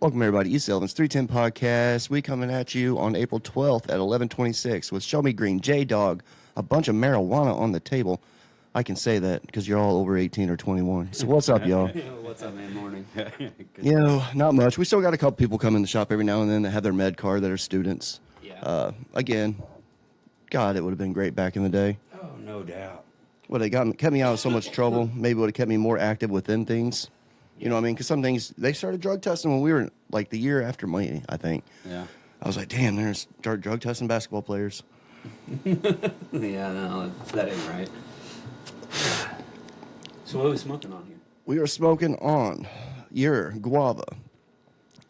Welcome, everybody. East Elvins 310 Podcast. We coming at you on April 12th at 11:26 with ShowMe Green, J-Dog, a bunch of marijuana on the table. I can say that because you're all over 18 or 21. So what's up, y'all? What's up, man? Morning. Not much. We still got a couple people come in the shop every now and then that have their med card that are students. Yeah. Again, God, it would have been great back in the day. Oh, no doubt. Would have kept me out of so much trouble. Maybe would have kept me more active within things. You know what I mean? Because some things, they started drug testing when we were, like, the year after me, I think. Yeah. I was like, damn, there's drug testing basketball players. Yeah, no, that ain't right. So what are we smoking on here? We are smoking on your Guava,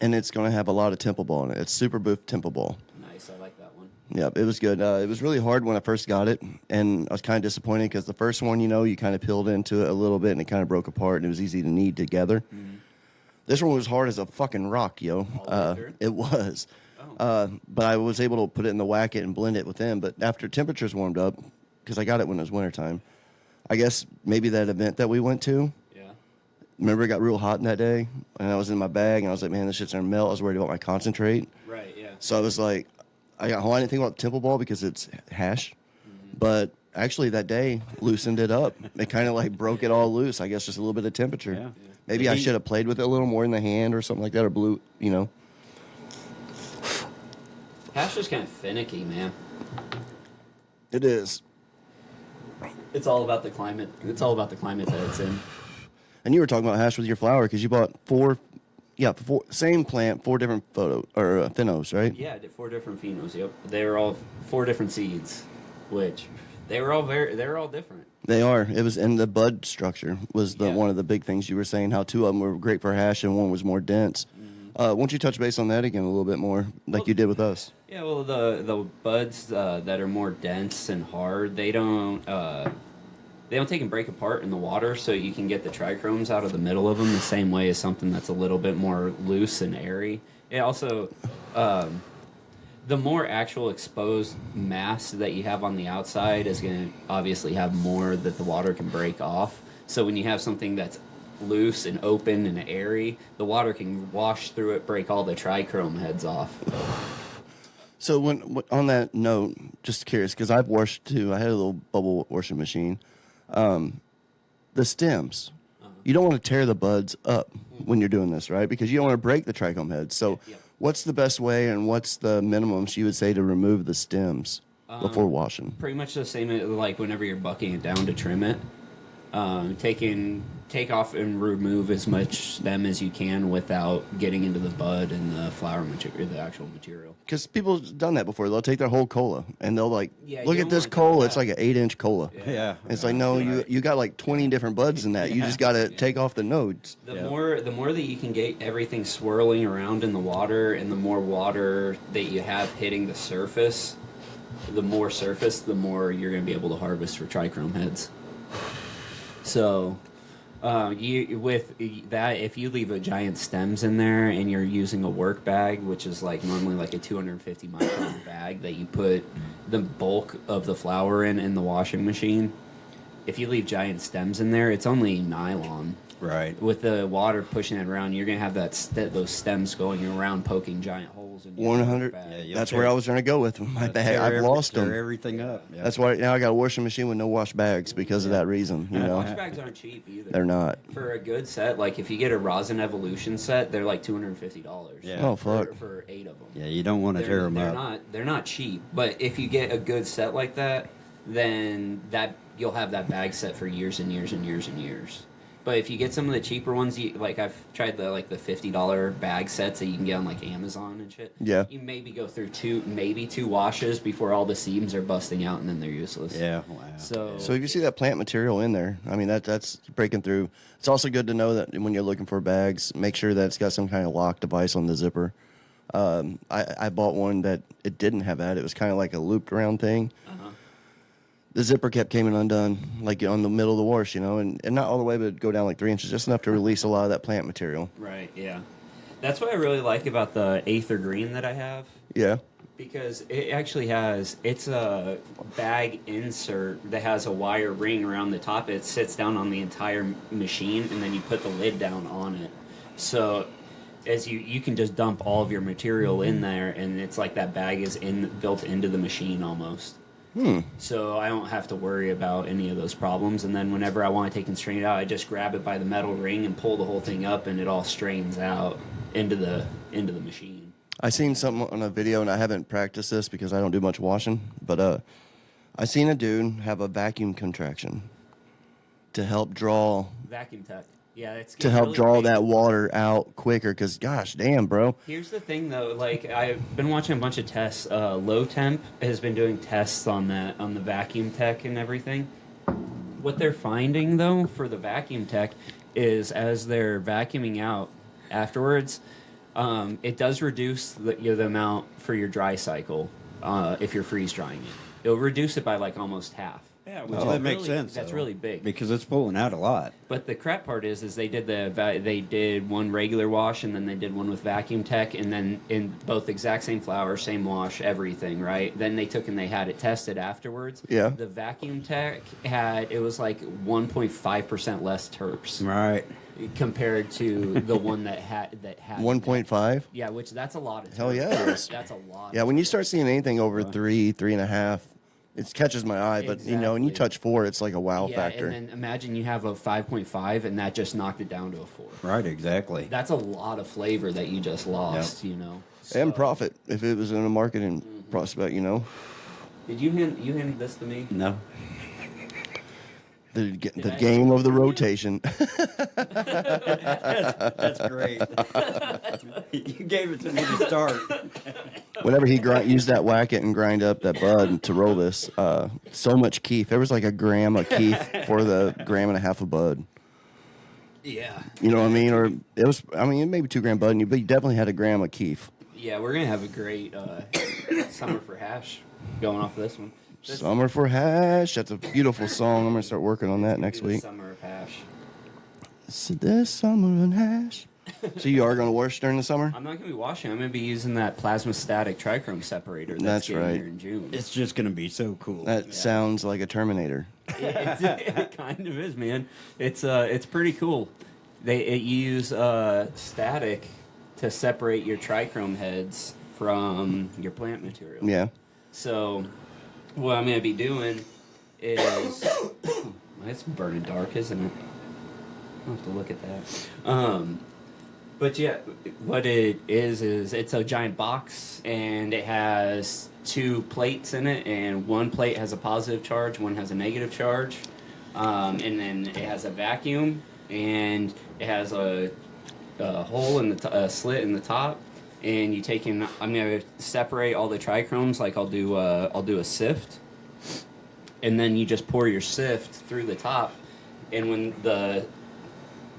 and it's going to have a lot of Temple Ball in it. It's Super Booth Temple Ball. Nice, I like that one. Yep, it was good. It was really hard when I first got it, and I was kind of disappointed because the first one, you kind of peeled into it a little bit, and it kind of broke apart, and it was easy to knead together. Mm-hmm. This one was hard as a fucking rock, yo. It was. Oh. But I was able to put it in the whack-it and blend it with them. But after temperatures warmed up, because I got it when it was wintertime, I guess maybe that event that we went to. Yeah. Remember it got real hot in that day, and I was in my bag, and I was like, man, this shit's going to melt. I was worried about my concentrate. Right, yeah. So I was like, I didn't think about the Temple Ball because it's hash. Mm-hmm. But actually that day loosened it up. It kind of like broke it all loose. I guess just a little bit of temperature. Yeah. Maybe I should have played with it a little more in the hand or something like that, or blew, Hash is kind of finicky, man. It is. It's all about the climate. It's all about the climate that it's in. And you were talking about hash with your flower because you bought four, same plant, 4 different phenos, right? Yeah, I did 4 different phenos. Yep, they were all 4 different seeds, which they were all different. They are. It was, and the bud structure was one of the big things you were saying. How 2 of them were great for hash and one was more dense. Mm-hmm. Why don't you touch base on that again a little bit more, like you did with us? Yeah, well, the buds that are more dense and hard, they don't take and break apart in the water, so you can get the trichromes out of the middle of them the same way as something that's a little bit more loose and airy. It also, the more actual exposed mass that you have on the outside is going to obviously have more that the water can break off. So when you have something that's loose and open and airy, the water can wash through it, break all the trichrome heads off. So on that note, just curious, because I've washed too. I had a little bubble washing machine. The stems, you don't want to tear the buds up when you're doing this, right? Because you don't want to break the trichome heads. So what's the best way and what's the minimums you would say to remove the stems before washing? Pretty much the same like whenever you're bucking it down to trim it. Take off and remove as much stem as you can without getting into the bud and the flower material, the actual material. Because people have done that before. They'll take their whole cola and they'll look at this cola. It's like an 8-inch cola. Yeah. It's like, no, you got like 20 different buds in that. You just got to take off the nodes. The more that you can get everything swirling around in the water, and the more water that you have hitting the surface, the more you're going to be able to harvest for trichrome heads. So, if you leave a giant stems in there and you're using a work bag, which is like normally like a 250 micron bag that you put the bulk of the flour in the washing machine, if you leave giant stems in there, it's only nylon. Right. With the water pushing it around, you're gonna have those stems going around, poking giant holes in your 100. bag. That's where I was going to go with my bag. I've lost them. Tear everything up. Yeah. That's why now I got a washing machine with no wash bags because of that reason. Wash bags aren't cheap either. They're not. For a good set, like if you get a Rosin Evolution set, they're like $250. Yeah. Oh fuck. For 8 of them. Yeah, you don't want to tear them up. They're not cheap, but if you get a good set like that, then you'll have that bag set for years and years and years and years. But if you get some of the cheaper ones, like I've tried the $50 bag sets that you can get on like Amazon and shit. Yeah. You maybe go through 2 washes before all the seams are busting out and then they're useless. Yeah. Wow. So if you see that plant material in there, I mean that's breaking through. It's also good to know that when you're looking for bags, make sure that it's got some kind of lock device on the zipper. I bought one that it didn't have that. It was kind of like a looped around thing. The zipper came undone, like on the middle of the wash, and not all the way, but go down like 3 inches, just enough to release a lot of that plant material. Right, yeah. That's what I really like about the Aether Green that I have. Yeah. Because it actually it's a bag insert that has a wire ring around the top. It sits down on the entire machine, and then you put the lid down on it. So is you can just dump all of your material in there, and it's like that bag is built into the machine almost. So I don't have to worry about any of those problems. And then whenever I want to take and strain it out, I just grab it by the metal ring and pull the whole thing up, and it all strains out into the machine. I seen something on a video, and I haven't practiced this because I don't do much washing, but I seen a dude have a vacuum contraction to help draw Vacuum tech. Yeah, it's to help really draw big. that water out quicker. Because gosh, damn, bro. Here's the thing, though. Like, I've been watching a bunch of tests. Low Temp has been doing tests on the vacuum tech and everything. What they're finding, though, for the vacuum tech is as they're vacuuming out afterwards, it does reduce the amount for your dry cycle if you're freeze drying it. It'll reduce it by like almost half. Yeah, which that is makes really, sense. That's though, really big. because it's pulling out a lot. But the crap part is they did one regular wash, and then they did one with vacuum tech, and then in both exact same flour, same wash, everything, right? Then they took and they had it tested afterwards. Yeah. The vacuum tech it was like 1.5% less terps Right. compared to the one that had 1.5. Yeah, which that's a lot of terps. Hell yeah, it is. That's a lot. Yeah, when you start seeing anything over 3.5, it catches my eye. But you know, when you Exactly. touch 4, it's like a wow yeah, factor. and then imagine you have a 5.5, and that just knocked it down to a 4. Right, exactly. That's a lot of flavor that you just lost, you know. And So- profit if it was in a marketing prospect, you know. Did you hand this to me? No. The I game say of the for you? rotation. That's great. You gave it to me to start. Whenever he used that whack-it and grind up that bud to roll this, so much keef. There was like a gram of keef for the gram and a half of bud. Yeah. You know what I mean? Or it was, I mean, maybe 2 gram bud, but you definitely had a gram of keef. Yeah, we're gonna have a great summer for hash going off of this one. This Summer for hash. That's a beautiful song. I'm gonna start working on that next is the week. Summer of hash. So this summer and hash. So you are gonna wash during the summer? I'm not gonna be washing. I'm gonna be using that plasma static trichrome separator. That's getting right. Here in June. It's just going to be so cool. That sounds like a Terminator. It kind of is, man. It's pretty cool. You use static to separate your trichrome heads from your plant material. Yeah. So what I'm gonna be doing is it's burning dark, isn't it? I'll have to look at that. But yeah, what it is it's a giant box, and it has 2 plates in it, and one plate has a positive charge, one has a negative charge, and then it has a vacuum, and it has a hole in a slit in the top, and you take in. I'm gonna separate all the trichromes, like I'll do a sift, and then you just pour your sift through the top, and when the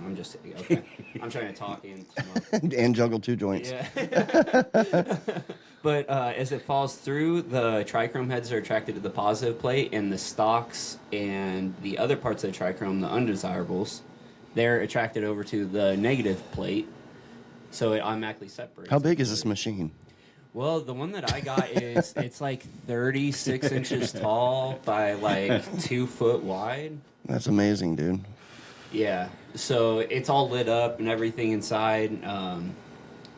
I'm just okay. I'm trying to talk in. And juggle 2 joints. Yeah. But as it falls through, the trichrome heads are attracted to the positive plate, and the stalks and the other parts of the trichrome, the undesirables, they're attracted over to the negative plate. So it automatically separates. How big is this machine? Well, the one that I got it's like 36 inches tall by like 2 foot wide. That's amazing, dude. Yeah, so it's all lit up and everything inside.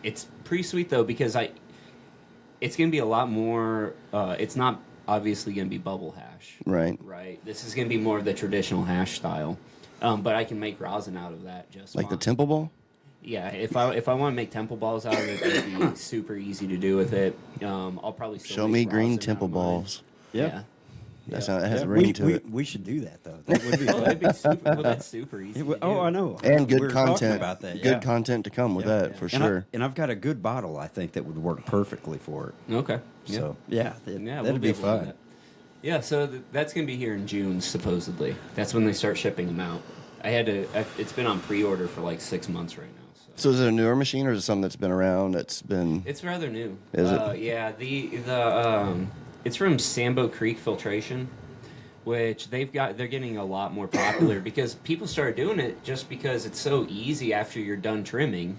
It's pretty sweet though, because it's gonna be a lot more. It's not obviously gonna be bubble hash, Right. right? This is gonna be more of the traditional hash style, but I can make rosin out of that just Like the fine. temple ball? Yeah, if I want to make temple balls out of it, it'd be super easy to do with it. I'll probably still Show make me green rosin out temple of mine. balls. Yep. Yeah. That has Yeah, a ring to it. we should do that, though. That would be Well, fun. that'd be super. Well, that's super easy. It would- to oh, do. I know. And We good were talking content. about that. Yeah. Good content to come with that, for And sure. I've got a good bottle, I think, that would work perfectly for it. Okay. Yeah. So, yeah, Yeah, that'd we'll be able to do fun. that. Yeah, so that's gonna be here in June supposedly. That's when they start shipping them out. It's been on pre-order for like 6 months right now. So is it a newer machine, or is it something that's been around, that's been... It's rather new. Is it? Yeah, it's from Sambo Creek Filtration, which they're getting a lot more popular because people started doing it just because it's so easy after you're done trimming.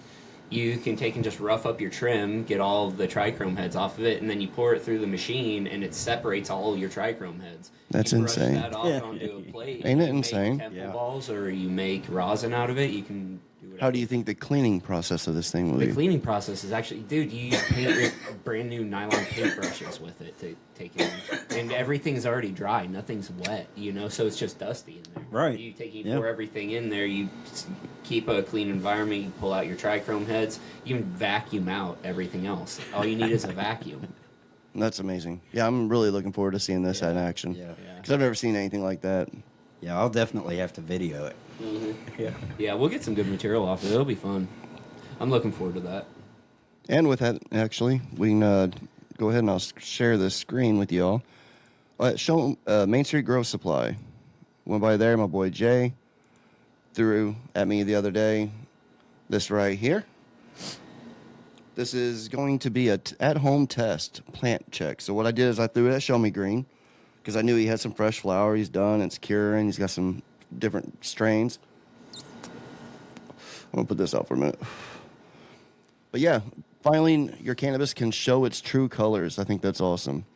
You can take and just rough up your trim, get all of the trichrome heads off of it, and then you pour it through the machine, and it separates all your trichrome heads. That's you brush insane. that off Yeah. onto a plate. Ain't it you insane? Make temple Yeah. balls, or you make rosin out of it. You can do whatever. How do you think the cleaning process of this thing will The be? cleaning process is actually, dude, you use paint with brand new nylon paintbrushes with it to take it in. And everything's already dry. Nothing's wet, you know, so it's just dusty in there. Right. You Yeah. pour everything in there, you keep a clean environment, you pull out your trichrome heads, you can vacuum out everything else. All you need is a vacuum. That's amazing. Yeah, I'm really looking forward to seeing this in action. Yeah. Because I've never seen anything like that. Yeah, I'll definitely have to video it. Yeah. Yeah, we'll get some good material off of it. It'll be fun. I'm looking forward to that. And with that, actually, we can go ahead and I'll share this screen with y'all. Show Main Street Grow Supply. Went by there, my boy Jay threw at me the other day this right here. This is going to be a at-home test plant check. So what I did is I threw it at ShowMe Green because I knew he had some fresh flower. He's done. It's curing. He's got some different strains. I'm going to put this out for a minute. But yeah, finally your cannabis can show its true colors. I think that's awesome.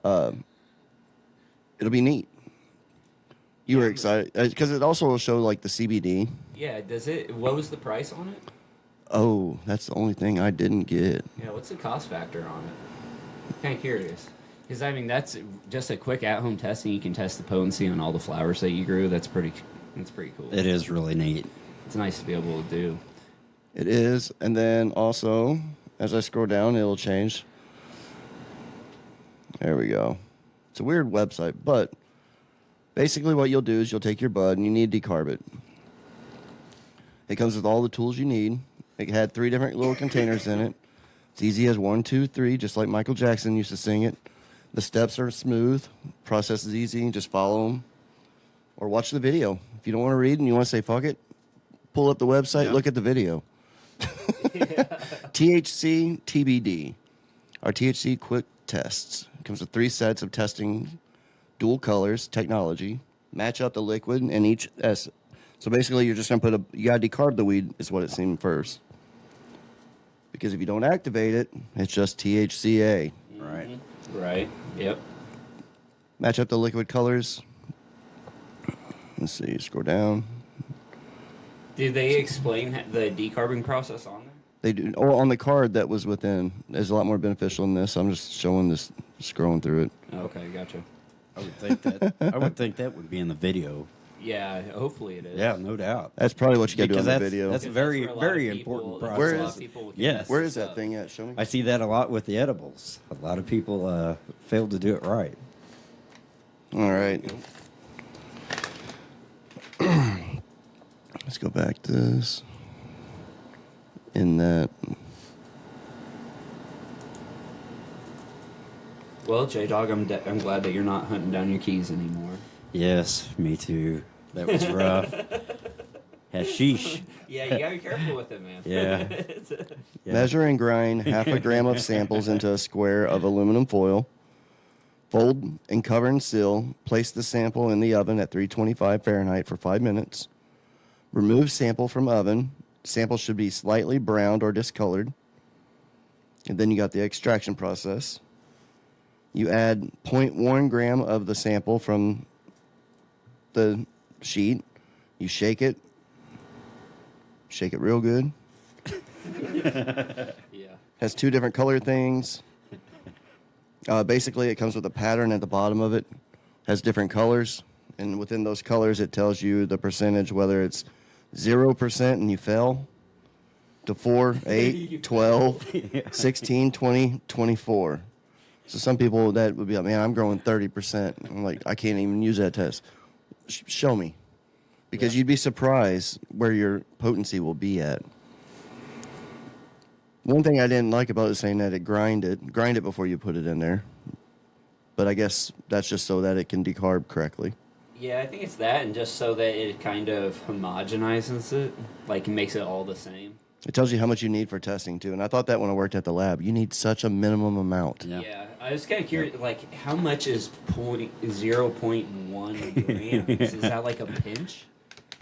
It'll be neat. You were excited because it also will show like the CBD. Yeah, does it? What was the price on it? Oh, that's the only thing I didn't get. Yeah, what's the cost factor on it? Kind of curious. Because, I mean, that's just a quick at-home testing. You can test the potency on all the flowers that you grew. That's pretty cool. It is really neat. It's nice to be able to do. It is, and then also as I scroll down, it'll change. There we go. It's a weird website, but basically what you'll do is you'll take your bud and you need to decarb it. It comes with all the tools you need. It had 3 different little containers in it. It's easy as 1, 2, 3, just like Michael Jackson used to sing it. The steps are smooth. Process is easy. Just follow them or watch the video. If you don't want to read and you want to say fuck it, pull up the website, look at the video. THC TBD. Our THC quick tests. It comes with 3 sets of testing, dual colors, technology. Match up the liquid in each S. So basically, you're just going to you got to decarb the weed, is what it seemed first. Because if you don't activate it, it's just THCA. Right. Right. Yep. Match up the liquid colors. Let's see, scroll down. Did they explain the decarbing process on there? They do. Oh, on the card that was within, there's a lot more beneficial in this. I'm just showing this, scrolling through it. Okay, gotcha. I would think that. I would think that would be in the video. Yeah, hopefully it is. Yeah, no doubt. That's probably what you got to do on Because the video. that's a Because very, where a lot very of people- important that's process. where Where a lot is- of people can Yes. mess Where this is that up. thing at? Show me. I see that a lot with the edibles. A lot of people fail to do it right. All right. Let's go back to this. In that. Well, J-Dog, I'm glad that you're not hunting down your keys anymore. Yes, me too. That was rough. Hashish. Yeah, you gotta be careful with it, man. Yeah. Yeah. Measure and grind half a gram of samples into a square of aluminum foil. Fold and cover and seal. Place the sample in the oven at 325 Fahrenheit for 5 minutes. Remove sample from oven. Sample should be slightly browned or discolored. And then you got the extraction process. You add 0.1 gram of the sample from the sheet. You shake it. Shake it real good. Yeah. Has 2 different color things. Basically, it comes with a pattern at the bottom of it. Has different colors. And within those colors, it tells you the percentage, whether it's 0% and you fell, to 4, 8, 12, 16, 20, 24. So some people that would be like, man, I'm growing 30%. I'm like, I can't even use that test. Show me. Because you'd be surprised where your potency will be at. One thing I didn't like about it saying that it grind it before you put it in there. But I guess that's just so that it can decarb correctly. Yeah, I think it's that, and just so that it kind of homogenizes it, like makes it all the same. It tells you how much you need for testing too. And I thought that when I worked at the lab, you need such a minimum amount. Yeah. I was kind of curious, like, how much is 0.1 grams? Is that like a pinch?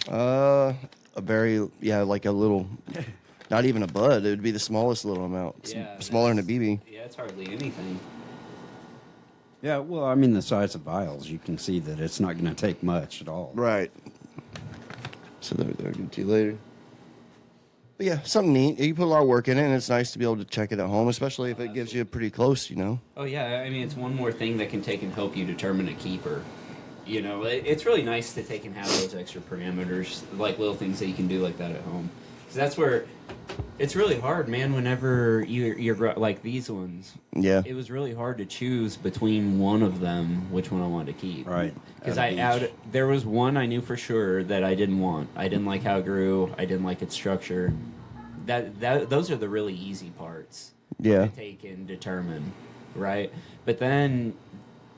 A very, like a little, not even a bud. It would be the smallest little amount. Yeah, Smaller than a BB. Yeah, it's hardly anything. Yeah, well, I mean, the size of vials, you can see that it's not going to take much at all. Right. So there, I'll get to you later. But yeah, something neat. You put a lot of work in it, and it's nice to be able to check it at home, especially if it gives you pretty close, you know. Oh yeah, I mean it's one more thing that can take and help you determine a keeper. You know, it's really nice to take and have those extra parameters, like little things that you can do like that at home. Because that's where it's really hard, man. Whenever you're like these ones, Yeah. it was really hard to choose between one of them, which one I wanted to keep. Right. Because At a beach. there was one I knew for sure that I didn't want. I didn't like how it grew. I didn't like its structure. Those are the really easy parts. Yeah. To take and determine, right? But then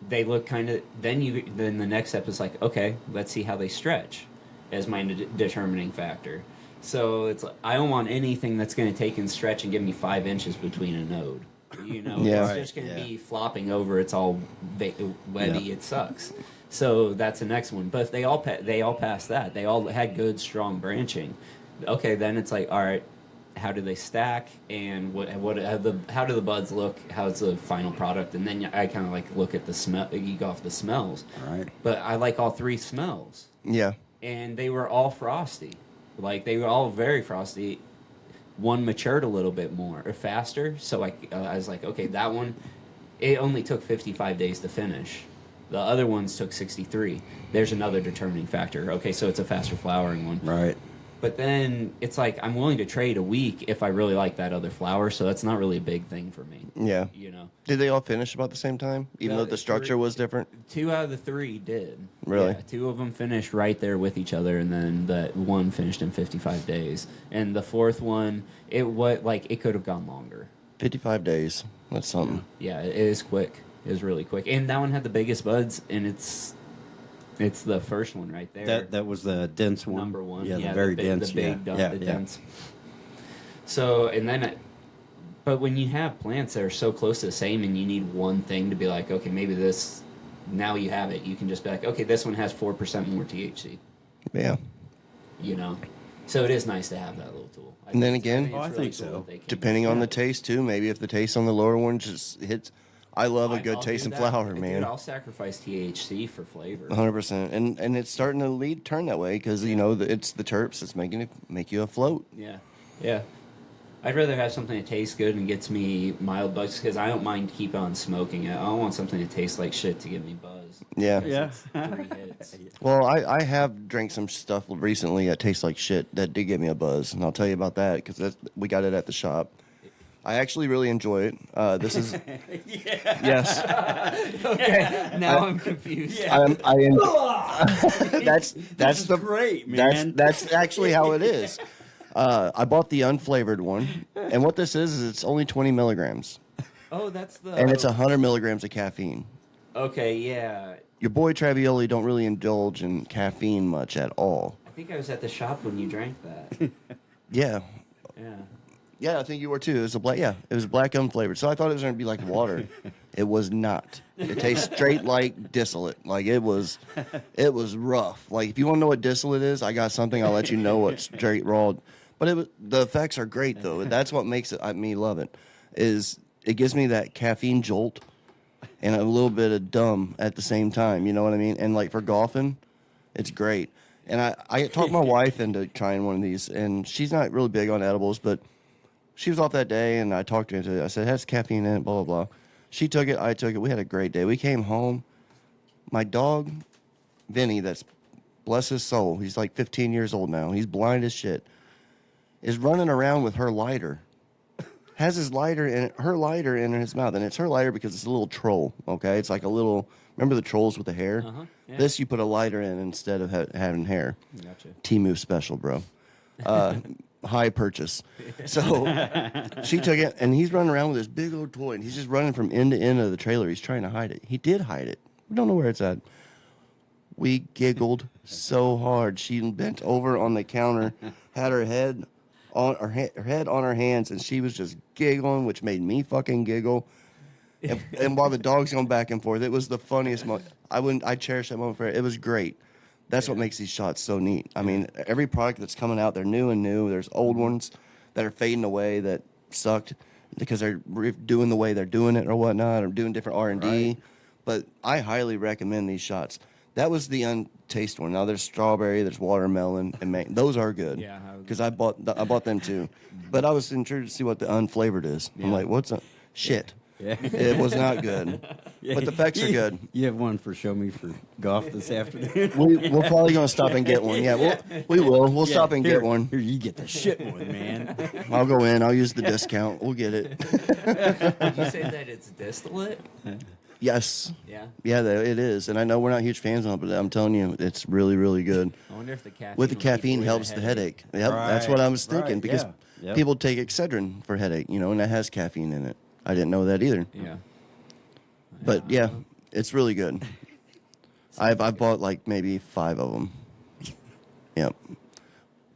they look kind of. Then the next step is like, okay, let's see how they stretch, as my determining factor. So it's like, I don't want anything that's going to take and stretch and give me 5 inches between a node. You know, Yeah. it's just going to Yeah. be flopping over. It's all wetty. Yeah. It sucks. So that's the next one. But if they all passed that, they all had good, strong branching. Okay, then it's like, all right, how do they stack, and how do the buds look? How's the final product? And then I kind of like look at the smell. You go off the smells. All right. But I like all three smells, Yeah. and they were all frosty. Like they were all very frosty. One matured a little bit more or faster, so I was like, okay, that one, it only took 55 days to finish. The other ones took 63. There's another determining factor. Okay, so it's a faster flowering one. Right. But then it's like I'm willing to trade a week if I really like that other flower, so that's not really a big thing for me. Yeah. You know, Did they all finish about the same time, even though the structure was different? 2 out of the 3 did. Really? Yeah, 2 of them finished right there with each other, and then that one finished in 55 days. And the 4th one, it could have gone longer. 55 days. That's something. Yeah, it is quick. It was really quick, and that one had the biggest buds, and it's the first one right there. That was the dense one. Number 1. Yeah, the very dense. The big, yeah. the yeah. dense. So, and then, but when you have plants that are so close to the same and you need one thing to be like, okay, maybe this, now you have it, you can just be like, okay, this one has 4% more THC. Yeah. You know? So it is nice to have that little tool. And then again- it's I really think cool so. that they can- Depending on Yeah. the taste, too. Maybe if the taste on the lower one just hits. I love a good I'll taste do and that. flower, Dude, man. I'll sacrifice THC for flavor. 100%. And it's starting to turn that way because, you know, it's the terps that's make you afloat. Yeah, yeah. I'd rather have something that tastes good and gets me mild bugs because I don't mind keep on smoking it. I don't want something that tastes like shit to give me buzz. Yeah. Because it's 3 hits. Well, I have drank some stuff recently that tastes like shit that did give me a buzz, and I'll tell you about that because we got it at the shop. I actually really enjoy it. This is yes. Okay, now I'm confused. That's the great, man. That's actually how it is. I bought the unflavored one, and what this is it's only 20 milligrams, Oh, that's the. and it's 100 milligrams of caffeine. Okay, yeah. Your boy Travioli don't really indulge in caffeine much at all. I think I was at the shop when you drank that. Yeah. Yeah. Yeah, I think you were too. It was it was black unflavored. So I thought it was going to be like water. It was not. It tastes straight like distillate. Like it was rough. Like if you want to know what distillate is, I got something. I'll let you know what straight raw. But the effects are great though. That's what makes me love it. Is it gives me that caffeine jolt and a little bit of dumb at the same time. You know what I mean? And like for golfing, it's great. And I talked my wife into trying one of these, and she's not really big on edibles, but she was off that day, and I talked to her into it. I said, it has caffeine in it, blah, blah, blah. She took it. I took it. We had a great day. We came home. My dog, Vinny, that's, bless his soul, he's like 15 years old now. He's blind as shit, is running around with her lighter. Has his lighter in her lighter in his mouth, and it's her lighter because it's a little troll, okay? It's like a little, remember the trolls with the hair? Uh-huh, yeah. This, you put a lighter in instead of having hair. Gotcha. Temu special, bro. High purchase. So she took it, and he's running around with this big old toy, and he's just running from end to end of the trailer. He's trying to hide it. He did hide it. We don't know where it's at. We giggled so hard. She bent over on the counter, had her head on her hands, and she was just giggling, which made me fucking giggle. And while the dog's going back and forth, it was the funniest moment. I cherish that moment forever. It was great. That's what makes these shots so neat. I mean, every product that's coming out, they're new and new. There's old ones that are fading away that sucked because they're doing the way they're doing it or whatnot, or doing different R&D. Right. But I highly recommend these shots. That was the untaste one. Now there's strawberry, there's watermelon, and those are good. Yeah, because I bought them too. But I was intrigued to see what the unflavored is. I'm like, what's a shit? Yeah. It was not good. But the effects are good. You have one for Show Me for golf this afternoon? We're probably going to stop and get one. Yeah, we will. We'll stop and Here, get one. Here, you get the shit one, man. I'll go in. I'll use the discount. We'll get it. Did you say that it's distillate? Yes. Yeah. Yeah, it is. And I know we're not huge fans of it, but I'm telling you, it's really, really good. I wonder if the caffeine. With the will keep caffeine away helps the headache. Yep, Right, that's what I was thinking right, because yeah, yep. people take Excedrin for headache, and that has caffeine in it. I didn't know that either. Yeah. But yeah, it's really good. I've bought like maybe 5 of them. Yep.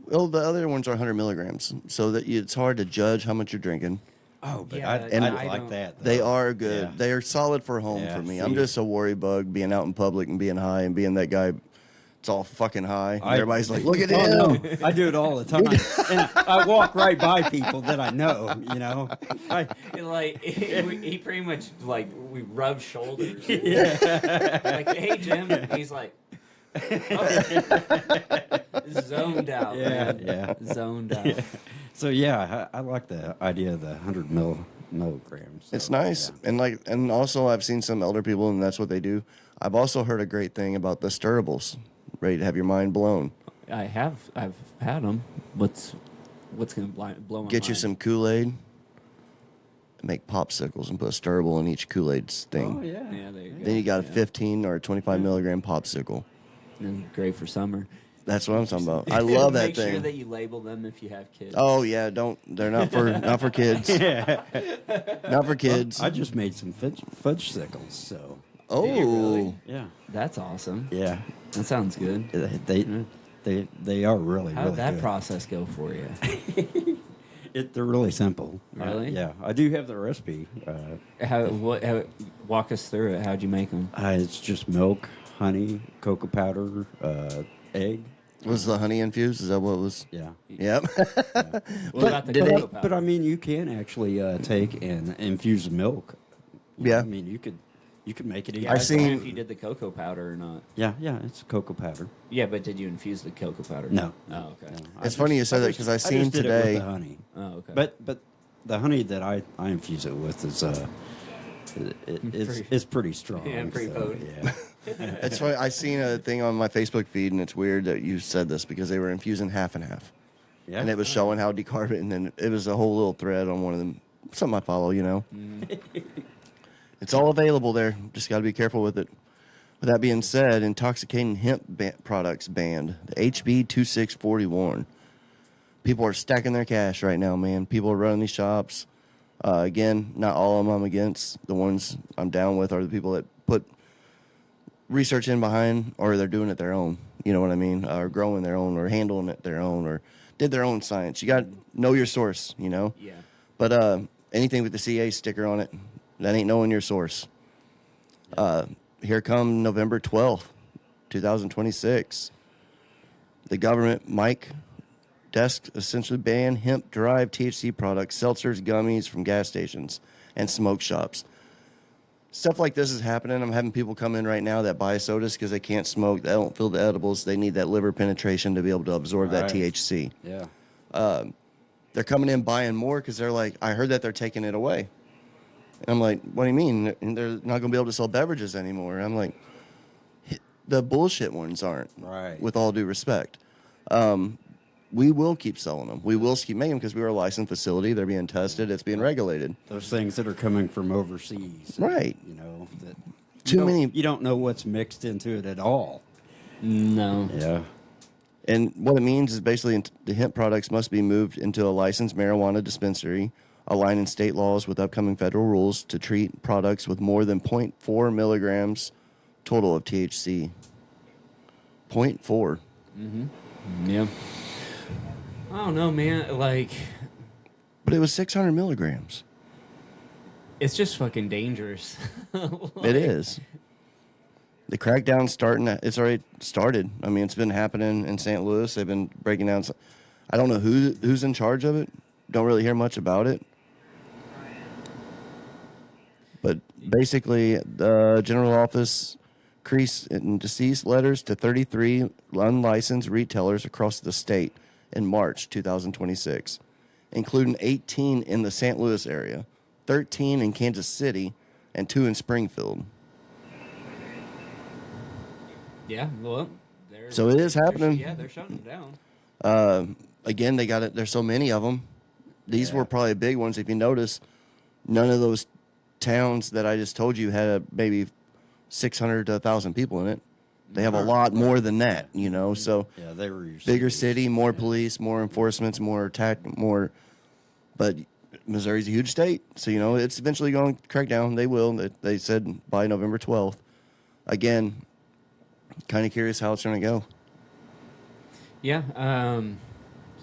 Well, the other ones are 100 milligrams, so that it's hard to judge how much you're drinking. Oh, but Yeah, I and like don't- that. Though. They are good. Yeah. They are solid for home Yeah, for me. see. I'm just a worry bug being out in public and being high and being that guy. It's all fucking high. And everybody's like, look at him. Oh, no. I do it all the time. And I walk right by people that I know, Like he pretty much like we rub shoulders. Like, hey Jim, and he's like, zoned out. Yeah, man. yeah. Zoned out. So, I like the idea of the 100 milligrams. So, It's nice. yeah. And also I've seen some elder people and that's what they do. I've also heard a great thing about the stirrables. Ready to have your mind blown. I've had them. What's gonna blow my Get you mind? some Kool-Aid. Make popsicles and put a stirrable in each Kool-Aid thing. Oh, yeah. Yeah, there you go. Then you got a Yeah. 15 or a 25 milligram popsicle. And great for summer. That's what I'm talking about. I love that Make thing. sure that you label them if you have kids. Oh yeah, they're not for kids. Not for kids. I just made some fudge sickles, so. Oh, Did you really? Yeah. That's awesome. Yeah. That sounds good. They are really, How really did that good. process go for you? They're really simple. Really? Yeah. I do have the recipe. Walk us through it. How'd you make them? It's just milk, honey, cocoa powder, egg. was the honey infused? Is that what it was? Yeah. Yep. What about the did cocoa they- powder? But I mean, you can actually take and infuse milk. Yeah. I mean, you could make it. Yeah, either I was wondering seen- if you did the cocoa powder or not. Yeah, it's cocoa powder. Yeah, but did you infuse the cocoa powder? No. Oh, okay. No, It's funny you said that 'cause I seen just did it today- with the honey. Oh, okay. But the honey that I infuse it with is it's pretty strong. Yeah, pretty so, potent. Yeah. It's funny. I seen a thing on my Facebook feed, and it's weird that you said this because they were infusing half and half, Yeah. and it was showing how decarbonate, and then it was a whole little thread on one of them. Something I follow, It's all available there. Just got to be careful with it. With that being said, intoxicating hemp products banned. The HB 2641. People are stacking their cash right now, man. People are running these shops. Again, not all of them I'm against. The ones I'm down with are the people that put research in behind, or they're doing it their own. You know what I mean? Or growing their own, or handling it their own, or did their own science. You got to know your source, Yeah. But anything with the CA sticker on it, that ain't knowing your source. Here come November 12th, 2026. The government mic desk essentially ban hemp-derived THC products, seltzers, gummies from gas stations and smoke shops. Stuff like this is happening. I'm having people come in right now that buy sodas because they can't smoke. They don't feel the edibles. They need that liver penetration to be able to absorb that Right. THC. Yeah. They're coming in buying more because they're like, I heard that they're taking it away. And I'm like, what do you mean? And they're not going to be able to sell beverages anymore. I'm like, the bullshit ones aren't. Right. With all due respect. We will keep selling them. We will keep making them because we are a licensed facility. They're being tested. It's being regulated. Those things that are coming from overseas. Right. That Too many- You don't know what's mixed into it at all. No. Yeah. And what it means is basically the hemp products must be moved into a licensed marijuana dispensary, aligning state laws with upcoming federal rules to treat products with more than 0.4 milligrams total of THC. 0.4. Yeah. I don't know, man. Like, But it was 600 milligrams. it's just fucking dangerous. It is. The crackdown's starting. It's already started. I mean, it's been happening in St. Louis. They've been breaking down. I don't know who's in charge of it. Don't really hear much about it. But basically, the general office increase in deceased letters to 33 unlicensed retailers across the state in March 2026, including 18 in the St. Louis area, 13 in Kansas City, and 2 in Springfield. Yeah, well, So it is happening. they're shutting them down. Again, they got it. There's so many of them. These Yeah. were probably big ones. If you notice, none of those towns that I just told you had maybe 600 to 1,000 people in it. They have a lot more than that, you know. So Yeah, they were your bigger cities. city, more police, more enforcements, more attack, more. But Missouri's a huge state, so you know it's eventually going to crack down. They will. They said by November 12th. Again, kind of curious how it's going to go. Yeah,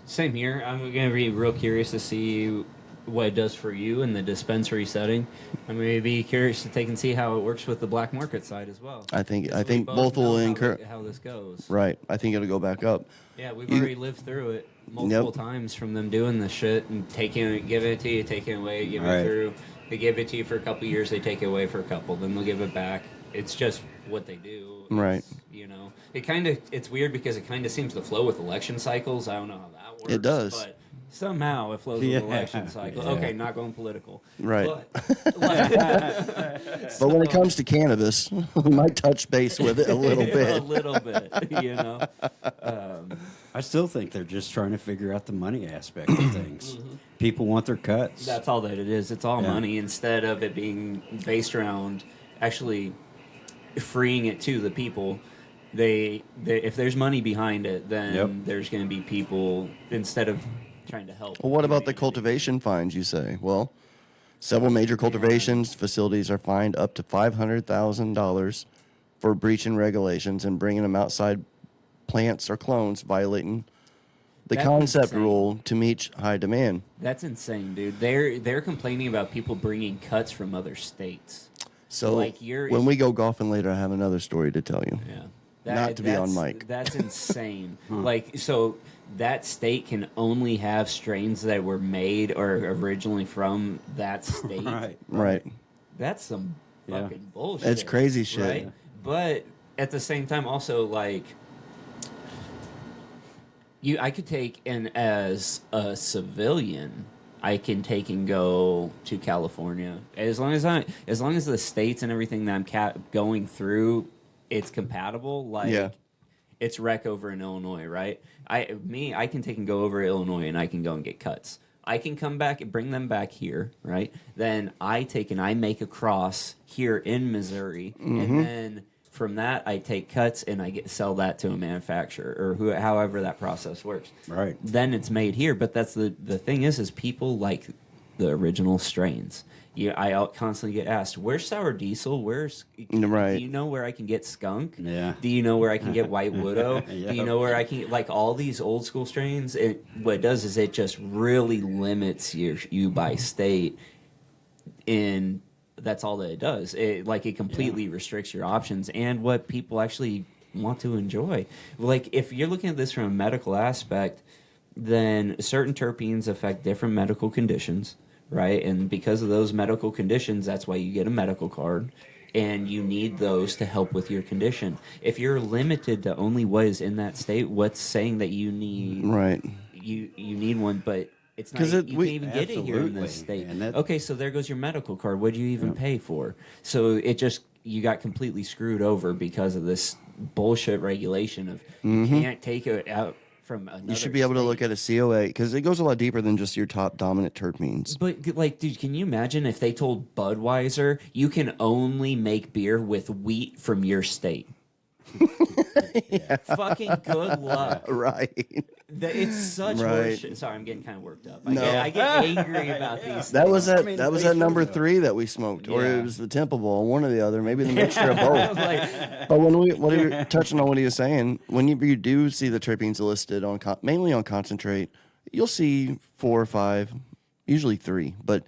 same here. I'm going to be real curious to see what it does for you in the dispensary setting. I'm going to be curious to take and see how it works with the black market side as well. I think So we both will know incur. how this goes. Right. I think it'll go back up. Yeah, we've already lived through it multiple times from them doing this shit and taking it, giving it to you, taking it away, giving Right. it through. They give it to you for a couple years, they take it away for a couple, then they'll give it back. It's just what they do. Right. You know, it's weird because it kind of seems to flow with election cycles. I don't know how that works. It does. But somehow it flows with Yeah. the election cycle. Yeah. Okay, not going political. Right. But, But when it comes to cannabis, we might touch base with it a little a bit. little bit, you know. I still think they're just trying to figure out the money aspect of things. People want their cuts. That's all that it is. It's all Yeah. money instead of it being based around actually freeing it to the people. They if there's money behind it, then Yep. there's going to be people instead of trying to help. Well, what about the cultivation fines, you say? Well, several major cultivations facilities are fined up to $500,000 for breaching regulations and bringing them outside plants or clones violating the That's concept insane. rule to meet high demand. That's insane, dude. They're complaining about people bringing cuts from other states. So Like, when we go golfing later, I have another story to tell you. Yeah. Not to be on that's- mic. That's insane. Like, so that state can only have strains that were made or originally from that state. Right. Right. That's some Yeah. fucking bullshit. It's crazy shit. Right? But at the same time, also, like, I could take, and as a civilian, I can take and go to California as long as the states and everything that I'm going through, it's compatible. Like, Yeah. it's rec over in Illinois, right? I can take and go over to Illinois and I can go and get cuts. I can come back and bring them back here, right? Then I take and I make a cross here in Missouri, and then from that I take cuts and I sell that to a manufacturer or however that process works. Right. Then it's made here, but that's the thing is people like the original strains. I constantly get asked, "Where's sour diesel? Where's Right. Do you know where I can get skunk? Yeah. Do you know where I can get white widow? Yeah. Do you know where I can like all these old school strains?" What it does is it just really limits you by state. And that's all that it does. It completely restricts your options and what people actually want to enjoy. Like, if you're looking at this from a medical aspect, then certain terpenes affect different medical conditions, right? And because of those medical conditions, that's why you get a medical card, and you need those to help with your condition. If you're limited to only what is in that state, what's saying that you need Right. you need one, but it's not. 'Cause You it- can't we- even get it here in this Absolutely. state. And that- Okay, so there goes your medical card. What do you even pay for? So you got completely screwed over because of this bullshit regulation of you can't take it out from another. You should be able to look at a COA because it goes a lot deeper than just your top dominant terpenes. But like, dude, can you imagine if they told Budweiser you can only make beer with wheat from your state? Fucking good luck. Right. It's such Right. horseshit. Sorry, I'm getting kind of worked up. No. I get angry about these. That was things. that. That was that number 3 that we smoked, or Yeah. it was the Temple Bowl, one or the other, maybe the mixture of both. Like, But when you were touching on what he was saying, when you do see the terpenes listed on mainly on concentrate, you'll see 4 or 5, usually 3. But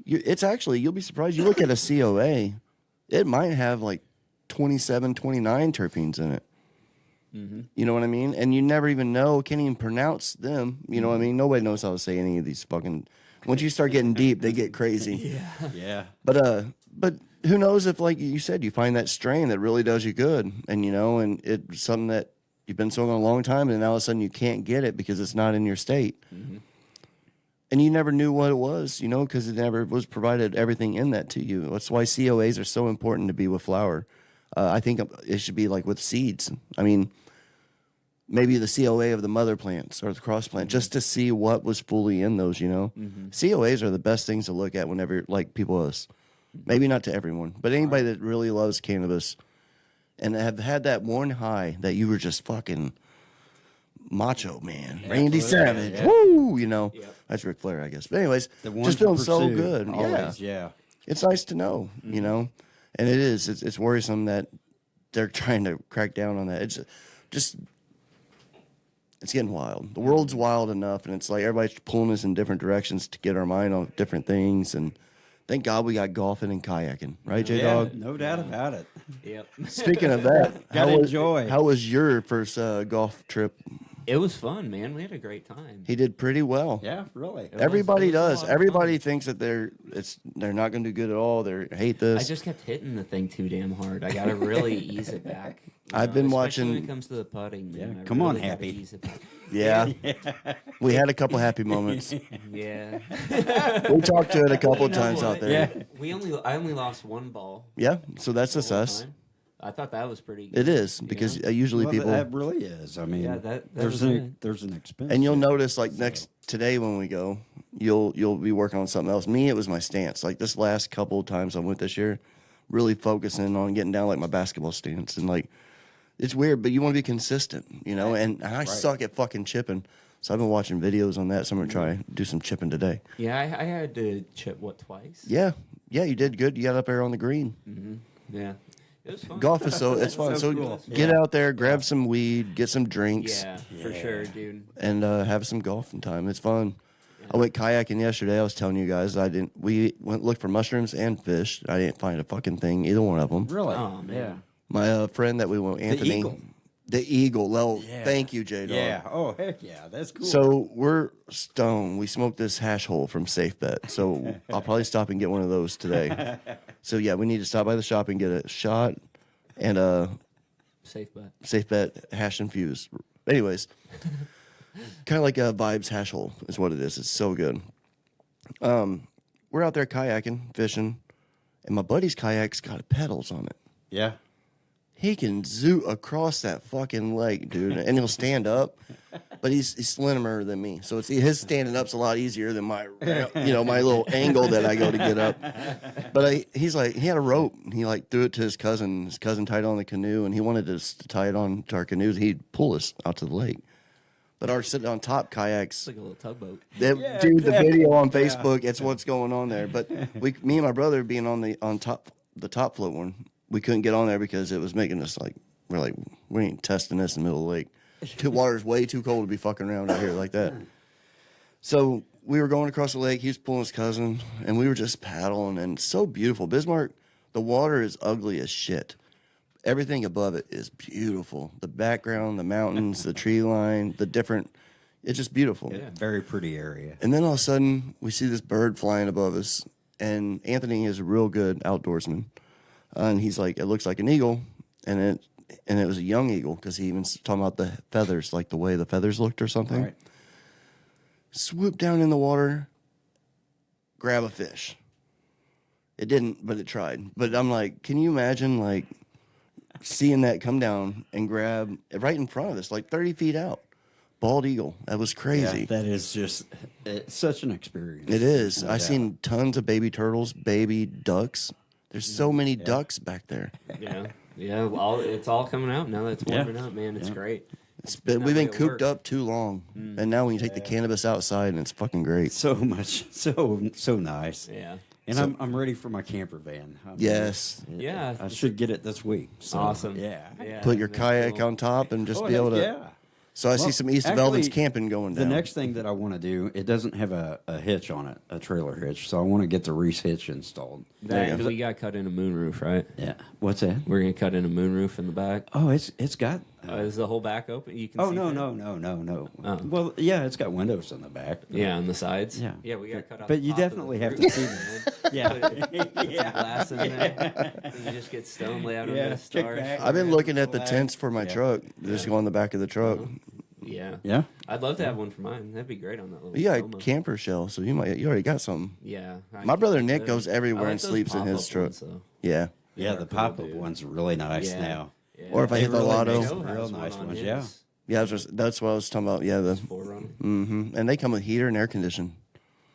it's actually, you'll be surprised. You look at a COA, it might have like 27, 29 terpenes in it. You know what I mean? And you never even know, can't even pronounce them. You know what I mean? Nobody knows how to say any of these fucking. Once you start getting deep, they get crazy. Yeah. But who knows if, like you said, you find that strain that really does you good, and and it's something that you've been smoking a long time, and now all of a sudden you can't get it because it's not in your state. Mm-hmm. And you never knew what it was, because it never was provided everything in that to you. That's why COAs are so important to be with flower. I think it should be like with seeds. I mean, maybe the COA of the mother plants or the cross plant, just to see what was fully in those, Mm-hmm. COAs are the best things to look at whenever, like, people us. Maybe not to everyone, but anybody that really loves cannabis and have had that one high that you were just fucking macho, man. Randy Savage. Yeah. Woo! Yep. That's Ric Flair, I guess. But anyways, just feeling so good. Always, yeah. It's nice to know, and it is. It's worrisome that they're trying to crack down on that. It's just, it's getting wild. The world's wild enough, and it's like everybody's pulling us in different directions to get our mind on different things, and thank God we got golfing and kayaking, right, J-Dog? Yeah, no doubt about it. Yep. Speaking of that, enjoy. How was your first golf trip? It was fun, man. We had a great time. He did pretty well. Yeah, really. Everybody does. Everybody thinks that they're not going to do good at all. They hate this. I just kept hitting the thing too damn hard. I got to really ease it back. I've been watching. When it comes to the putting, man, come on, Happy. Yeah. We had a couple happy moments. Yeah. We talked to it a couple times out there. Yeah. I only lost one ball. Yeah. So that's us. Time. I thought that was pretty good. It is, because usually people. That really is. I mean, there's an expense. And you'll notice, like, today when we go, you'll be working on something else. Me, it was my stance. Like, this last couple of times I went this year, really focusing on getting down like my basketball stance, and like, it's weird, but you want to be consistent, And I suck at fucking chipping, so I've been watching videos on that. So I'm gonna try to do some chipping today. Yeah, I had to chip twice. Yeah, you did good. You got up there on the green. Mm-hmm. Yeah. It was fun. Golf is it's fun. So cool. Get out there, grab some weed, get some drinks. Yeah, for sure, dude. And have some golfing time. It's fun. Yeah. I went kayaking yesterday. I was telling you guys we went look for mushrooms and fish. I didn't find a fucking thing, either one of them. Really? Oh man. Yeah. My friend that we went, Anthony. The Eagle. Well, thank you, J-Dog. Yeah. Oh, heck yeah. That's cool. So we're stoned. We smoked this hash hole from Safe Bet. So I'll probably stop and get one of those today. So, yeah, we need to stop by the shop and get a shot and a Safe Bet hash infused. Anyways, kind of like a Vibes hash hole is what it is. It's so good. We're out there kayaking, fishing, and my buddy's kayak's got pedals on it. Yeah. He can zoot across that fucking lake, dude, and he'll stand up. But he's slimmer than me, so his standing up's a lot easier than my, my little angle that I go to get up. But he had a rope. He threw it to his cousin. His cousin tied it on the canoe, and he wanted us to tie it on to our canoes. He'd pull us out to the lake. But our sitting on top kayaks, it's like a little tugboat. Dude, the video on Facebook, it's what's going on there. But me and my brother being on the top float one. We couldn't get on there because it was making us we ain't testing this in the middle of the lake. The water's way too cold to be fucking around out here like that. So we were going across the lake. He was pulling his cousin, and we were just paddling, and it's so beautiful. Bismarck, the water is ugly as shit. Everything above it is beautiful. The background, the mountains, the tree line, it's just beautiful. Yeah, very pretty area. And then all of a sudden, we see this bird flying above us, and Anthony is a real good outdoorsman. And he's like, it looks like an eagle, and it was a young eagle, because he even talking about the feathers, like the way the feathers looked or something. Right. Swoop down in the water, grab a fish. It didn't, but it tried. But I'm like, can you imagine seeing that come down and grab right in front of us, 30 feet out? Bald eagle. That was crazy. Yeah, that is it's such an experience. It is. I've seen tons of baby turtles, baby ducks. There's so many ducks back there. Yeah. Well, it's all coming out now that it's warming up, man. It's great. We've been cooped up too long, and now we can take the cannabis outside, and it's fucking great. So much, so nice. Yeah. And I'm ready for my camper van. Yes. I should get it this week. So, awesome. Yeah. Put your kayak on top and just be able to. Yeah. So I see some East of Elvins camping going down. The next thing that I want to do, it doesn't have a hitch on it, a trailer hitch. So I want to get the Reese hitch installed. We got cut in a moonroof, right? Yeah. What's that? We're gonna cut in a moonroof in the back. Oh, it's got. Is the whole back open? You can. Oh see no, that? no. Oh. Well, yeah, it's got windows on the back. but- Yeah, on the sides. Yeah. Yeah, we got cut out. But the you top of the definitely have to roof, see man. Yeah. Put some glass in there. And you just get stone lay out on Yeah, the kick stars. back. I've been looking at the Black. tents for my Yeah. truck. Just go on the back of the truck. Yeah. Yeah. I'd love to have one for mine. That'd be great on that little. You got a Tacoma. camper shell, so you already got something. Yeah. My brother Nick goes everywhere I like and those sleeps in his pop-up truck. ones, though. Yeah. Yeah, They're the cool, pop-up dude. ones are really nice Yeah. now. Yeah. Or if I They hit the really lotto. make Joe some has real one nice on ones, his- yeah. Yeah, that's what I was talking about. Yeah, the his Forerunner. and they come with heater and air condition.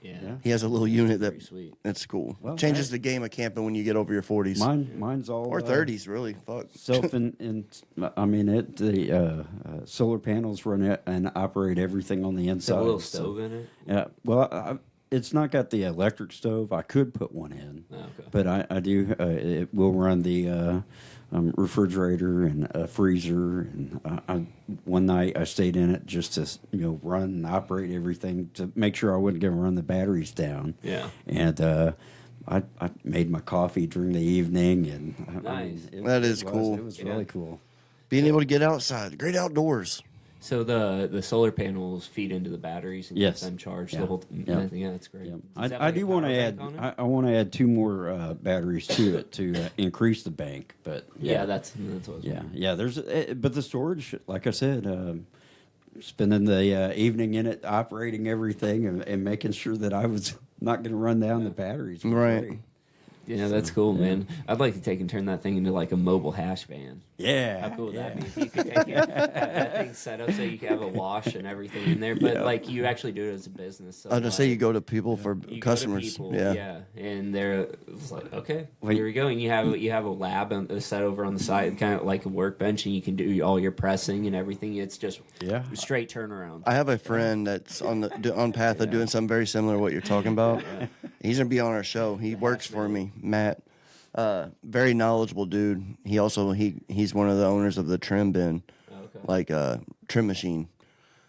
Yeah. Yeah. He has a little unit that Pretty sweet. it's cool. Well, Changes hey. the game of camping when you get over your 40s Mine's all or 30s. Really, fuck. self and I mean the solar panels run it and operate everything on the It's a inside. little so- stove in it. Yeah. Well, it's not got the electric stove. I could put one in, Oh, okay. but I do. It will run the refrigerator and a freezer. And one night I stayed in it just to run and operate everything to make sure I wasn't going to run the batteries down. Yeah. And I made my coffee during the evening, and Nice. That is cool. It was Yeah. really cool. Being able to get outside, great outdoors. So the solar panels feed into the batteries and Yes. keep them charged Yeah. the whole. Yeah. Yeah, that's great. Yeah. Does that I have, do like, a want to power add. bank on it? I want to add 2 more batteries to it to increase the bank. But Yeah, that's what I was yeah, wondering. yeah. There's but the storage, like I said, spending the evening in it, operating everything, and making sure that I was not going to run down the batteries. was Right. great. Yeah, that's cool, man. I'd like to take and turn that thing into like a mobile hash van. Yeah. How cool would that yeah. be if you could take it, have that thing set up so you can have a wash and everything in there, but Yeah. like you actually do it as a business. So I'll just say like, you go to people for you go to customers. people, Yeah. and they're it's like, okay, Wait. here we go, and you have a lab set over on the side, kind of like a workbench, and you can do all your pressing and everything. It's just Yeah. straight turnaround. I have a friend that's on path of doing something very similar to what you're talking about. He's gonna be on our show. He works for me, Matt. Very knowledgeable dude. He's one of the owners of the trim bin, Okay. like trim machine,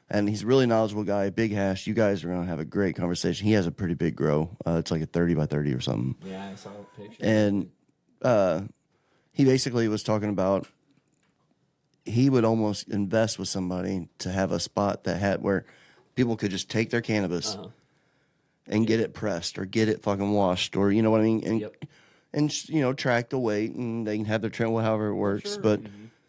and he's a really knowledgeable guy. Big hash. You guys are gonna have a great conversation. He has a pretty big grow. It's like a 30 by 30 or something. Yeah, I saw a picture. And he basically was talking about he would almost invest with somebody to have a spot that had where people could just take their cannabis and get it pressed or get it fucking washed or you know what I mean and Yep. and track the weight and they can have their trim however it works. Sure. But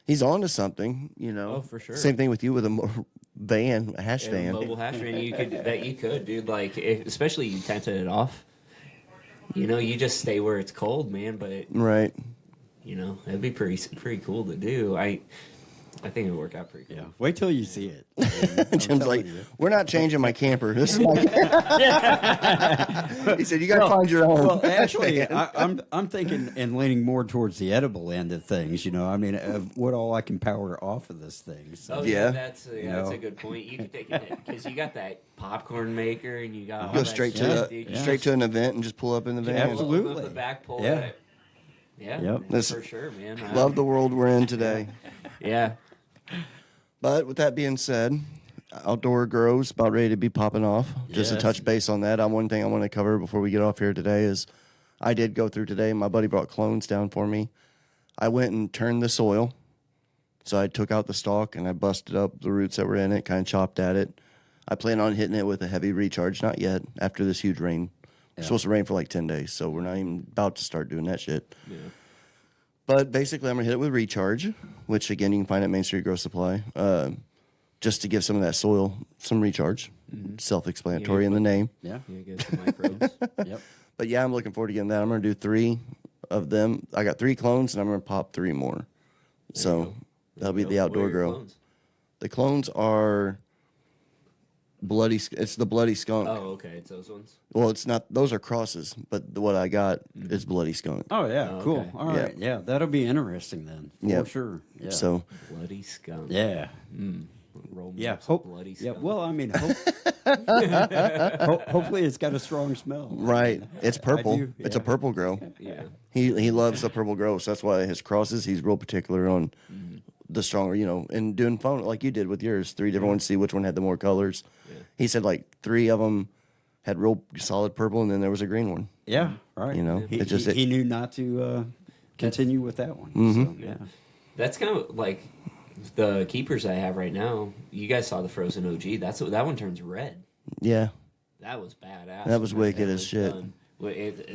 he's on to something, you know. Oh, for sure. Same thing with you with a van, a hash Yeah, van. mobile hash van, you could, dude. Like, especially you tented it off. You know, you just stay where it's cold, man. But Right. you know, it'd be pretty cool to do. I think it'd work out pretty cool. Yeah. Wait till you see it. Jim's like, we're not changing my camper. This is my He said, you got to find your own. Well, actually, I'm thinking and leaning more towards the edible end of things. You know, I mean, of what all I can power off of this thing. So. Oh Yeah. yeah, that's know. a good point. You could take it because you got that popcorn maker and you got all Go that straight shit, to dude. the, You straight to an event and just pull up in the van. Yeah, pull absolutely. up the back, pull Yeah. it. Yeah, Yep. This- for sure, man. Love the world we're in today. Yeah. But with that being said, outdoor grows about ready to be popping off. Just to Yes. touch base on that, one thing I want to cover before we get off here today is I did go through today. My buddy brought clones down for me. I went and turned the soil. So I took out the stalk and I busted up the roots that were in it, kind of chopped at it. I plan on hitting it with a heavy recharge, not yet, after this huge rain. It's supposed to rain for like 10 days, so we're not even about to start doing that shit. Yeah. But basically, I'm going to hit it with recharge, which, again, you can find at Main Street Grow Supply, just to give some of that soil some recharge. Self-explanatory Yeah, in the name. Yeah. You get some microbes. Yep. But, yeah, I'm looking forward to getting that. I'm going to do 3 of them. I got 3 clones, and I'm going to pop 3 more. So that'll be the outdoor What are your grow. clones? The clones are it's the bloody skunk. Oh, okay. It's those ones. Well, it's not, those are crosses, but what I got is bloody skunk. Oh yeah. Oh, Cool. okay. All right. Yeah. That'll be interesting then. For Yep. sure. Yeah. So, Bloody skunk. Yeah. Roll me Yeah. up some Hope. bloody Yeah. skunk. Well, I mean, hopefully it's got a strong smell. right. It's purple. do, It's a yeah. purple grow. Yeah. He loves the purple grow, so that's why his crosses, he's real particular on the stronger, and doing phone like you did with yours, 3 different ones, see which one had the more colors. Yeah. He said like 3 of them had real solid purple, and then there was a green one. Yeah. Right. You know, he, it just- he knew not to continue with that one. Mm-hmm. So, yeah. That's kind of like The keepers I have right now, you guys saw the frozen OG. That one turns red. Yeah. That was badass. That was when wicked thing as was shit. done.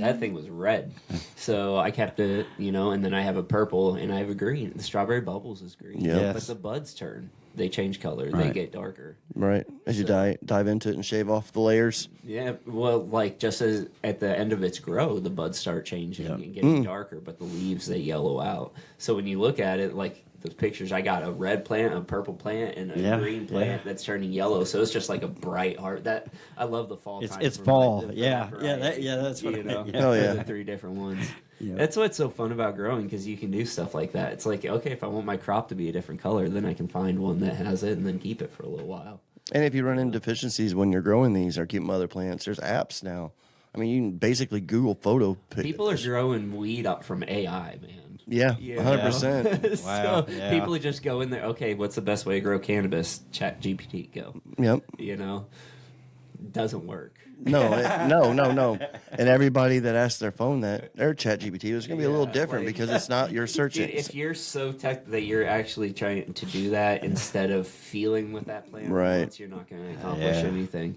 That thing was red. So I kept it, and then I have a purple and I have a green. The strawberry bubbles is green. Yep. Yes. But the buds turn. They change color. They Right. get darker. Right. As you dive into it and shave off the layers. Yeah, well, like just as at the end of its grow, the buds start changing and getting darker, but the leaves they yellow out. So when you look at it, like those pictures, I got a red plant, a purple plant, and a green plant that's turning yellow. So it's just like a bright heart. That I love the fall. time It's for fall. the Yeah. variety, That's what Oh, yeah. the 3 different ones. Yeah. That's what's so fun about growing because you can do stuff like that. It's like, okay, if I want my crop to be a different color, then I can find one that has it and then keep it for a little while. And if you run into deficiencies when you're growing these or keeping other plants, there's apps now. I mean, you can basically Google photo pictures. People are growing weed up from AI, man. Yeah, You 100%. know? Wow, So yeah. people just go in there, okay, what's the best way to grow cannabis? Chat GPT, go. Yep. Doesn't work. No. And everybody that asks their phone their chat GPT is going to be a little different like- because it's not your search Dude, engine. if you're so tech that you're actually trying to do that instead of feeling what that plant Right. wants, you're not going to accomplish Yeah. anything.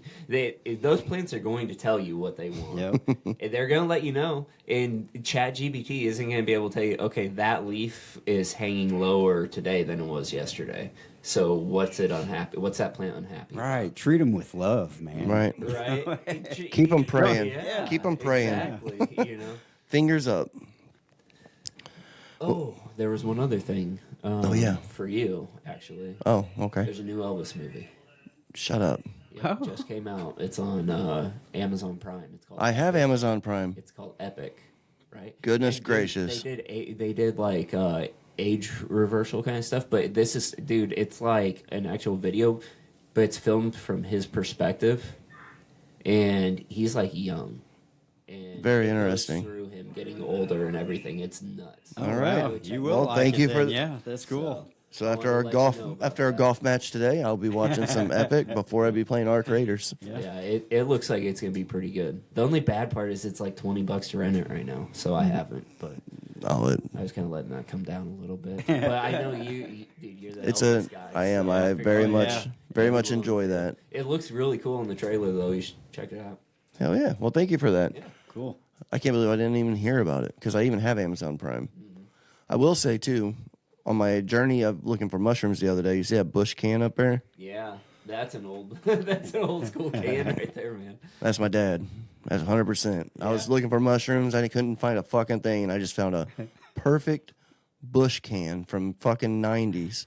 Those plants are going to tell you what they want. Yep. And they're going to let you know. And Chat GPT isn't going to be able to tell you, okay, that leaf is hanging lower today than it was yesterday. So what's that plant unhappy? Right. Treat them with love, man. Right. Right? Keep 'em praying. Yeah, Keep 'em praying. Exactly. Fingers up. Oh, there was one other thing. yeah. For you, actually. Oh, okay. There's a new Elvis movie. Shut up. Yep, just came out. It's on Amazon Prime. It's called. I have Amazon Prime. It's called Epic, right? Goodness They did- gracious. They did like age reversal kind of stuff, but this is, dude. It's like an actual video, but it's filmed from his perspective, and he's like young. And Very it goes interesting. Through him getting older and everything, it's nuts. All right. Go check You it will. Well, like thank it you then. for- Yeah, that's cool. So I after wanted our to let golf you know about after our that. golf match today, I'll be watching some Epic before I be playing Arc Raiders. Yeah, it looks like it's gonna be pretty good. The only bad part is it's like $20 to rent it right now, so I haven't. But Oh, I was kind of letting that come down a little bit. But I know dude, you're the it's Elvis a. guy. I am. so I figured, very oh, much, yeah. very much Well, enjoy that. It looks really cool in the trailer, though. You should check it out. Hell yeah! Well, thank you for that. Yeah. Cool. I can't believe I didn't even hear about it because I even have Amazon Prime. I will say too, on my journey of looking for mushrooms the other day, you see that bush can up there? Yeah, that's an old school can right there, man. That's my dad. That's 100%. I was looking for mushrooms. I couldn't find a fucking thing, and I just found a perfect bush can from fucking 90s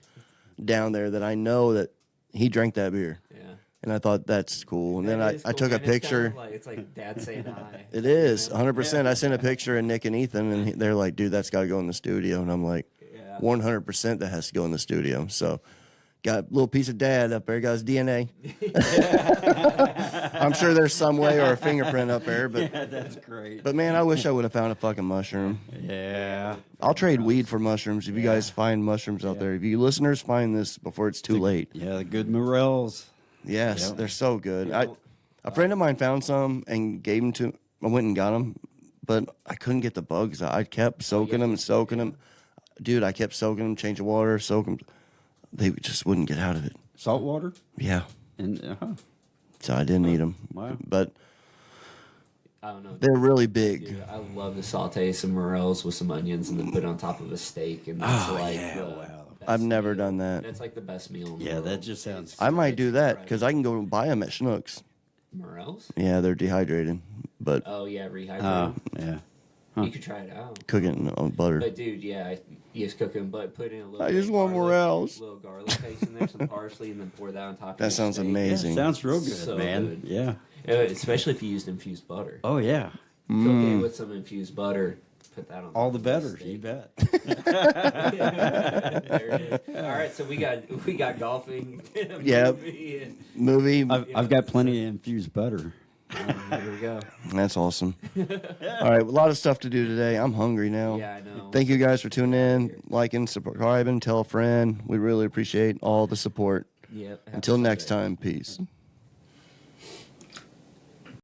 down there that I know that he drank that beer. Yeah. And I thought that's cool. And then That I is cool, took a man. It's kind picture. of it's like dad saying hi. It is 100%. I sent a picture of Nick and Ethan, and they're like, "Dude, that's got to go in the studio." And I'm like, Yeah. 100% that has to go in the studio. So, got a little piece of dad up there. Got his DNA. I'm sure there's some way or a fingerprint up there, but That's great. but man, I wish I would have found a fucking mushroom. Yeah. I'll trade weed for mushrooms if you guys find mushrooms out there. If you listeners find this before it's too late. Yeah, the good morels. Yes, Yep. they're so good. A friend of mine found some and gave them to. I went and got them, but I couldn't get the bugs out. I kept soaking them and soaking them. Dude, I kept soaking them, changing water, soaking them. They just wouldn't get out of it. Salt water. Yeah, And so I didn't eat them. Wow. But I don't know. they're really big. Dude, I love to saute some morels with some onions and then put it on top of a steak, and that's Oh, like yeah, the wow. best I've never meal. done that. That's like the best meal in the yeah, world. that just sounds. I might do that Right. because I can go buy them at Schnucks. Morels? Yeah, they're dehydrated, but Oh yeah, rehydrated. Yeah. You could try it out. cook it on butter. But dude, yeah, you just cook them, but put in a little. I bit just of want garlic, morels. Little garlic paste in there, some parsley, and then pour that on top. That of your sounds steak. amazing. Sounds real good, So man. good. Yeah. Especially if you used infused butter. Oh yeah. Cook it with some infused butter. Put that on. All top the of better. steak. You bet. There it is. All right, so we got golfing. Yeah. movie, and- Movie. I've got plenty of infused butter. there we go. That's awesome. All right, a lot of stuff to do today. I'm hungry now. Yeah, I know. Thank you guys for tuning in, liking, subscribing, tell a friend. We really appreciate all the support. Yep. Until next time, peace.